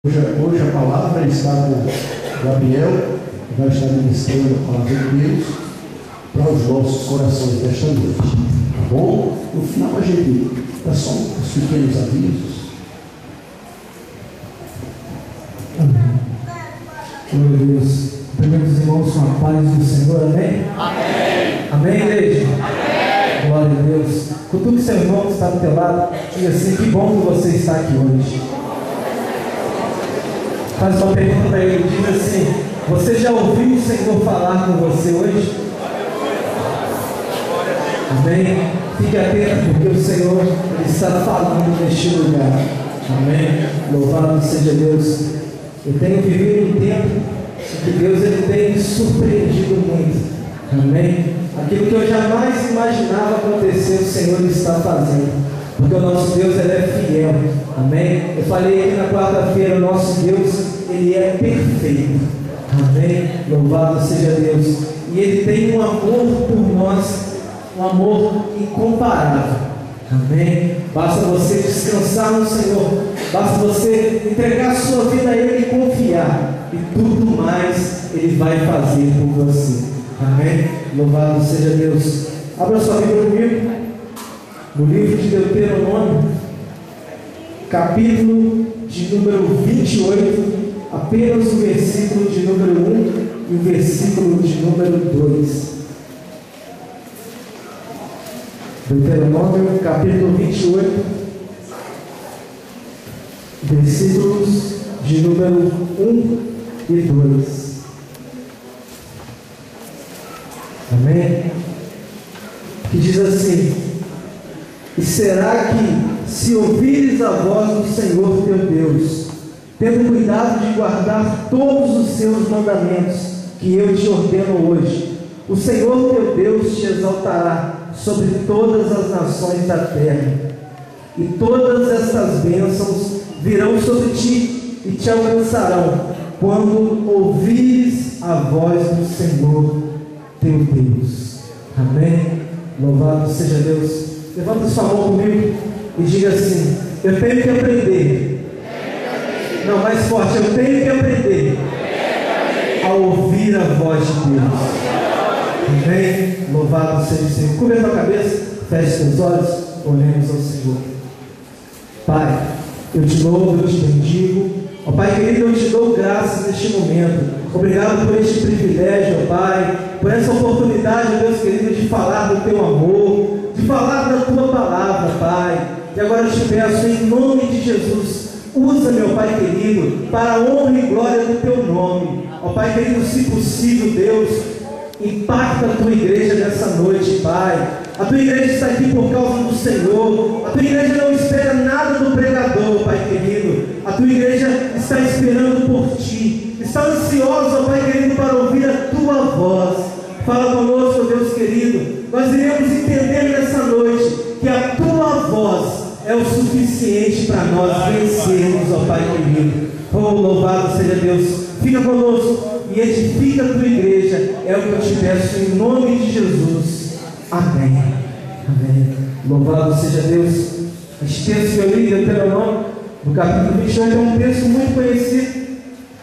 Hoje a palavra está com o Gabriel, que vai estar ministrando a palavra de Deus para os nossos corações desta noite. Tá bom? No final a gente dá só uns pequenos avisos. Amém. Glória a Deus. Primeiros irmãos, com a paz do Senhor, amém? Amém. Amém, igreja? Amém. Glória a Deus. Cutuque seu irmão que está do teu lado e assim, que bom que você está aqui hoje. Faz uma pergunta para ele, diz assim: você já ouviu o Senhor falar com você hoje? Amém? Fique atento, porque o Senhor está falando neste lugar. Amém? Louvado seja Deus. Eu tenho vivido um tempo em que Deus ele tem me surpreendido muito. Amém? Aquilo que eu jamais imaginava acontecer, o Senhor está fazendo. Porque o nosso Deus ele é fiel. Amém? Eu falei aqui na quarta-feira, o nosso Deus ele é perfeito. Amém? Louvado seja Deus. E ele tem um amor por nós, um amor incomparável. Amém? Basta você descansar no Senhor, basta você entregar a sua vida a Ele e confiar, e tudo mais Ele vai fazer por você. Amém? Louvado seja Deus. Abra sua Bíblia comigo no livro de Deuteronômio, capítulo de número 28, apenas o versículo de número 1 e o versículo de número 2. Deuteronômio, capítulo 28, versículos de número 1 e 2. Amém? Que diz assim: e será que, se ouvires a voz do Senhor teu Deus, tendo cuidado de guardar todos os seus mandamentos que eu te ordeno hoje, o Senhor teu Deus te exaltará sobre todas as nações da terra, e todas estas bênçãos virão sobre ti e te alcançarão, quando ouvires a voz do Senhor teu Deus. Amém? Louvado seja Deus. Levanta sua mão comigo e diga assim: eu tenho que aprender. Não, mais forte: eu tenho que aprender a ouvir a voz de Deus. Amém? Louvado seja o Senhor. Cubra a tua cabeça, feche teus olhos, oremos ao Senhor. Pai, eu te louvo, eu te bendigo. Ó Pai querido, eu te dou graças neste momento. Obrigado por este privilégio, ó Pai, por essa oportunidade, Deus querido, de falar do teu amor, de falar da tua palavra, Pai. E agora eu te peço, em nome de Jesus, usa, meu Pai querido, para a honra e glória do teu nome. Ó Pai querido, se possível, Deus, impacta a tua igreja nessa noite, Pai. A tua igreja está aqui por causa do Senhor. A tua igreja não espera nada do pregador, Pai querido. A tua igreja está esperando por ti. Está ansiosa, Pai querido, para ouvir a tua voz. Fala conosco, Deus querido. Nós iremos entender nessa noite que a tua voz é o suficiente para nós vencermos, ó Pai querido. Oh, louvado seja Deus. Fica conosco e edifica a tua igreja. É o que eu te peço em nome de Jesus. Amém. Amém. Louvado seja Deus. Este texto que eu li, Deuteronômio, no capítulo 28, é um texto muito conhecido.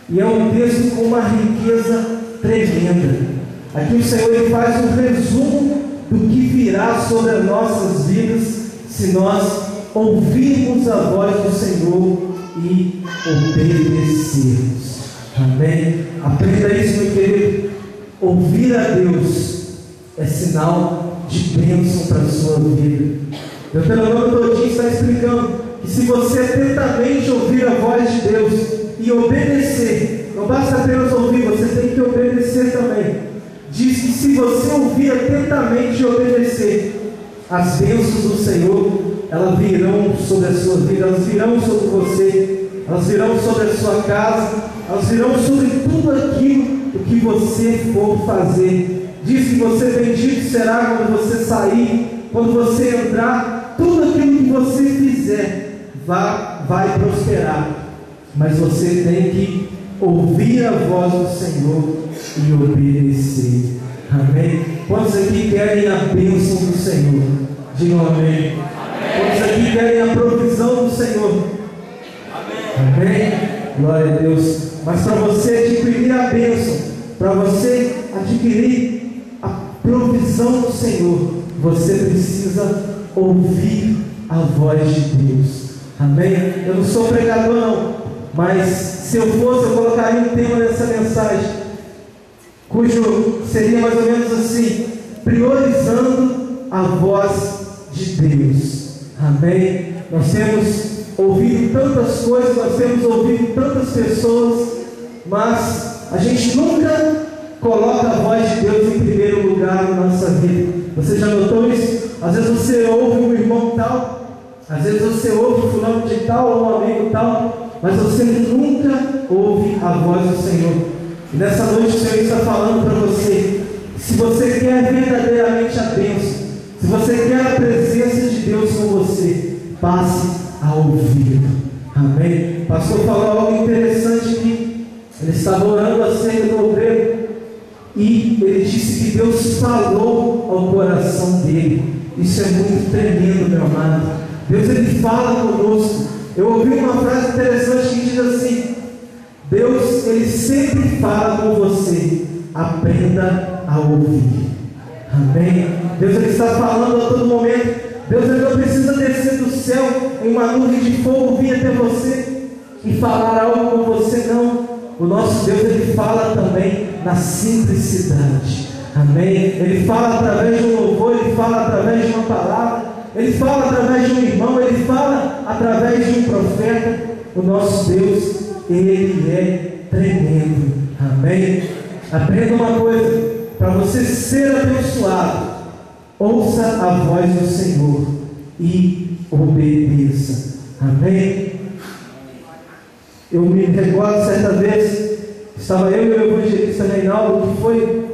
E é um texto com uma riqueza tremenda. Aqui o Senhor ele faz um resumo do que virá sobre as nossas vidas se nós ouvirmos a voz do Senhor e obedecermos. Amém? Aprenda isso, meu querido. Ouvir a Deus é sinal de bênção para a sua vida. Deuteronômio todinho está explicando que se você atentamente ouvir a voz de Deus e obedecer, não basta apenas ouvir, você tem que obedecer também. Diz que se você ouvir atentamente e obedecer, as bênçãos do Senhor, elas virão sobre a sua vida, elas virão sobre você, elas virão sobre a sua casa, elas virão sobre tudo aquilo que você for fazer. Diz que você bendito será quando você sair, quando você entrar, tudo aquilo que você fizer vai prosperar. Mas você tem que ouvir a voz do Senhor e obedecer. Amém? Quantos aqui querem a bênção do Senhor? Digam amém. Quantos aqui querem a provisão do Senhor? Amém? Glória a Deus. Mas para você adquirir a bênção, para você adquirir a provisão do Senhor, você precisa ouvir a voz de Deus. Amém? Eu não sou pregador não, mas se eu fosse, eu colocaria um tema nessa mensagem, cujo seria mais ou menos assim: priorizando a voz de Deus. Amém? Nós temos ouvido tantas coisas, nós temos ouvido tantas pessoas, mas a gente nunca coloca a voz de Deus em primeiro lugar na nossa vida. Você já notou isso? Às vezes você ouve um irmão tal, às vezes você ouve um fulano de tal ou um amigo tal, mas você nunca ouve a voz do Senhor. E nessa noite o Senhor está falando para você: se você quer verdadeiramente a bênção, se você quer a presença de Deus com você, passe a ouvir. Amém? O pastor falou algo interessante aqui. Ele estava orando acerca do obreiro e ele disse que Deus falou ao coração dele. Isso é muito tremendo, meu amado. Deus, ele fala conosco. Eu ouvi uma frase interessante que diz assim: Deus, ele sempre fala com você, aprenda a ouvir. Amém? Deus, ele está falando a todo momento. Deus, ele não precisa descer do céu em uma nuvem de fogo, vir até você e falar algo com você, não. O nosso Deus, ele fala também na simplicidade. Amém? Ele fala através de um louvor, ele fala através de uma palavra, ele fala através de um irmão, ele fala através de um profeta. O nosso Deus, ele é tremendo. Amém? Aprenda uma coisa: para você ser abençoado, ouça a voz do Senhor e obedeça. Amém? Eu me recordo certa vez, estava eu e o evangelista Reinaldo, que foi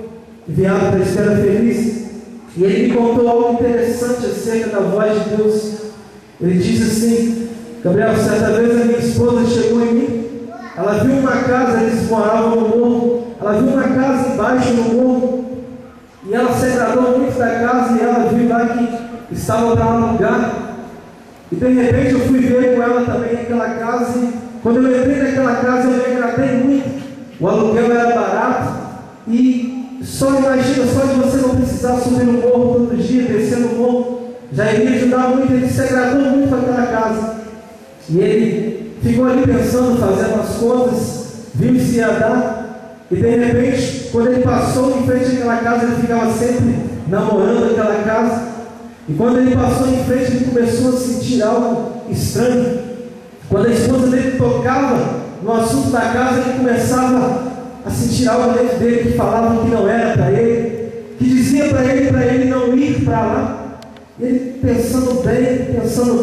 enviado para a Esfera Feliz, e ele me contou algo interessante acerca da voz de Deus. Ele disse assim: Gabriel, certa vez a minha esposa chegou em mim, ela viu uma casa, eles moravam no morro, ela viu uma casa embaixo no morro, e ela se agradou muito da casa, e ela viu lá que estava para alugar, e de repente eu fui ver com ela também aquela casa, e quando eu entrei naquela casa eu me agradei muito. O aluguel era barato, e só imagina, só de você não precisar subir no morro todo dia, descer no morro, já iria ajudar muito. Ele se agradou muito com aquela casa, e ele ficou ali pensando, fazendo as contas, viu se ia dar, e de repente, quando ele passou em frente àquela casa, ele ficava sempre namorando aquela casa, e quando ele passou em frente, ele começou a sentir algo estranho. Quando a esposa dele tocava no assunto da casa, ele começava a sentir algo dentro dele que falava que não era para ele, que dizia para ele não ir para lá. Ele pensando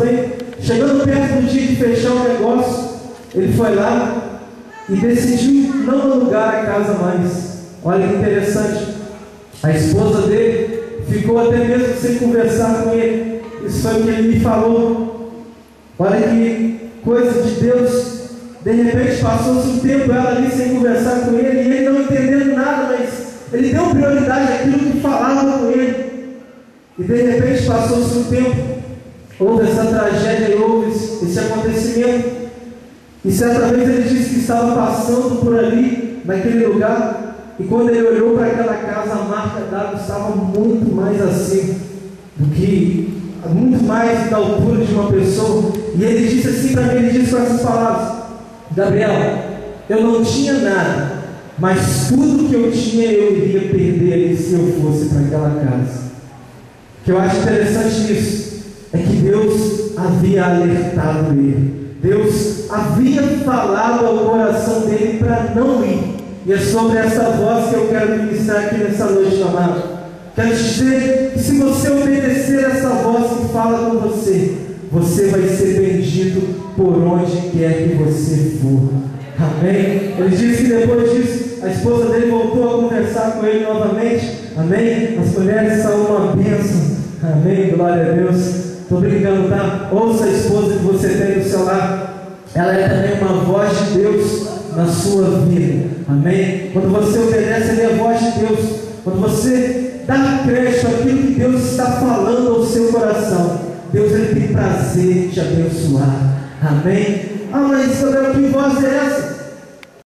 bem, chegando perto do dia de fechar o negócio, ele foi lá e decidiu não alugar a casa mais. Olha que interessante, a esposa dele ficou até mesmo sem conversar com ele. Isso foi o que ele me falou. Olha que coisa de Deus. De repente passou-se um tempo ela ali sem conversar com ele, e ele não entendendo nada, mas ele deu prioridade àquilo que falava com ele. E de repente passou-se um tempo, houve essa tragédia, houve esse acontecimento, e certa vez ele disse que estava passando por ali, naquele lugar, e quando ele olhou para aquela casa, a marca d'água estava muito mais assim, muito mais da altura de uma pessoa. E ele disse assim para mim, ele disse com essas palavras: Gabriel, eu não tinha nada, mas tudo que eu tinha eu iria perder ali se eu fosse para aquela casa. O que eu acho interessante nisso é que Deus havia alertado ele, Deus havia falado ao coração dele para não ir. E é sobre essa voz que eu quero ministrar aqui nessa noite, amado. Quero dizer que se você obedecer essa voz que fala com você, você vai ser bendito por onde quer que você for. Amém? Ele disse que depois disso, a esposa dele voltou a conversar com ele novamente. Amém? As mulheres são uma bênção. Amém? Glória a Deus. Estou brincando, tá? Ouça a esposa que você tem do seu lado. Ela é também uma voz de Deus na sua vida. Amém? Quando você obedece, ele é a voz de Deus. Quando você dá crédito àquilo que Deus está falando ao seu coração, Deus, ele tem prazer em te abençoar. Amém? Ah, mas Gabriel, que voz é essa?